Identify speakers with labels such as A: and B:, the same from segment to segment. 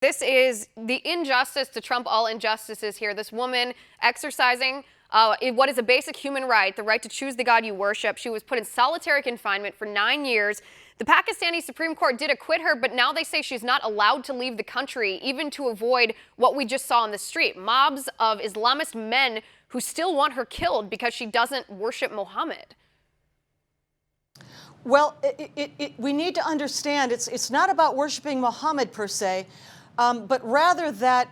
A: This is the injustice to trump all injustices here. This woman exercising what is a basic human right, the right to choose the God you worship. She was put in solitary confinement for 9 years. The Pakistani Supreme Court did acquit her, but now they say she's not allowed to leave the country, even to avoid what we just saw on the street. Mobs of Islamist men who still want her killed because she doesn't worship Muhammad.
B: Well, we need to understand it's not about worshiping Muhammad per se, but rather that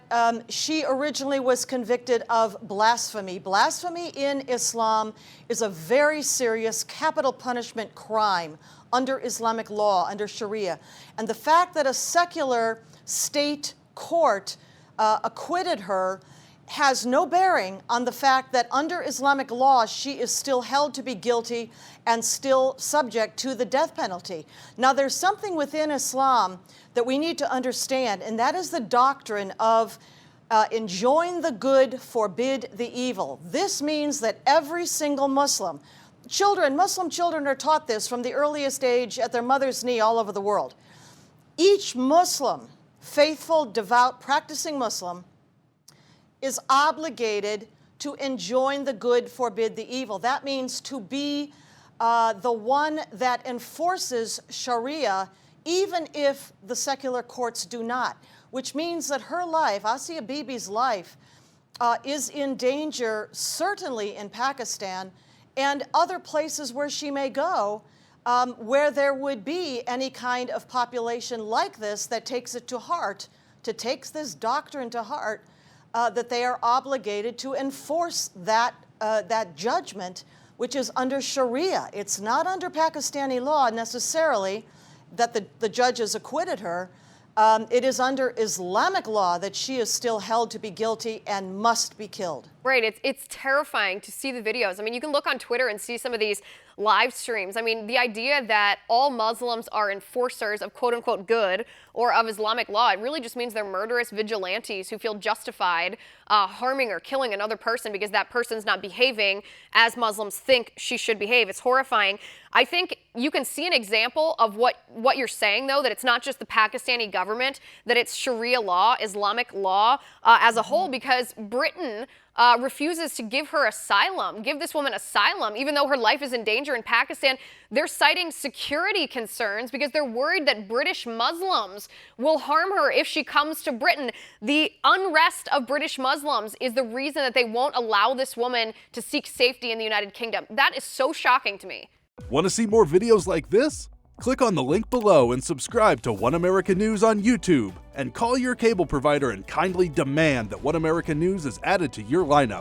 B: she originally was convicted of blasphemy. Blasphemy in Islam is a very serious capital punishment crime under Islamic law, under Sharia. And the fact that a secular state court acquitted her has no bearing on the fact that under Islamic law, she is still held to be guilty and still subject to the death penalty. Now, there's something within Islam that we need to understand, and that is the doctrine of enjoin the good, forbid the evil. This means that every single Muslim children are taught this from the earliest age at their mother's knee all over the world. Each Muslim, faithful, devout, practicing Muslim, is obligated to enjoin the good, forbid the evil. That means to be the one that enforces Sharia, even if the secular courts do not, which means that her life, Asia Bibi's life, is in danger, certainly in Pakistan and other places where she may go, where there would be any kind of population like this that takes it to heart, takes this doctrine to heart, that they are obligated to enforce that judgment, which is under Sharia. It's not under Pakistani law necessarily that the judges acquitted her. It is under Islamic law that she is still held to be guilty and must be killed.
A: Right. It's terrifying to see the videos. I mean, you can look on Twitter and see some of these live streams. I mean, the idea that all Muslims are enforcers of quote unquote good or of Islamic law, it really just means they're murderous vigilantes who feel justified harming or killing another person because that person's not behaving as Muslims think she should behave. It's horrifying. I think you can see an example of what you're saying, though, that it's not just the Pakistani government, that it's Sharia law, Islamic law as a whole, because Britain refuses to give this woman asylum, even though her life is in danger in Pakistan. They're citing security concerns because they're worried that British Muslims will harm her if she comes to Britain. The unrest of British Muslims is the reason that they won't allow this woman to seek safety in the United Kingdom. That is so shocking to me.
C: Want to see more videos like this? Click on the link below and subscribe to One America News on YouTube, and call your cable provider and kindly demand that One America News is added to your lineup.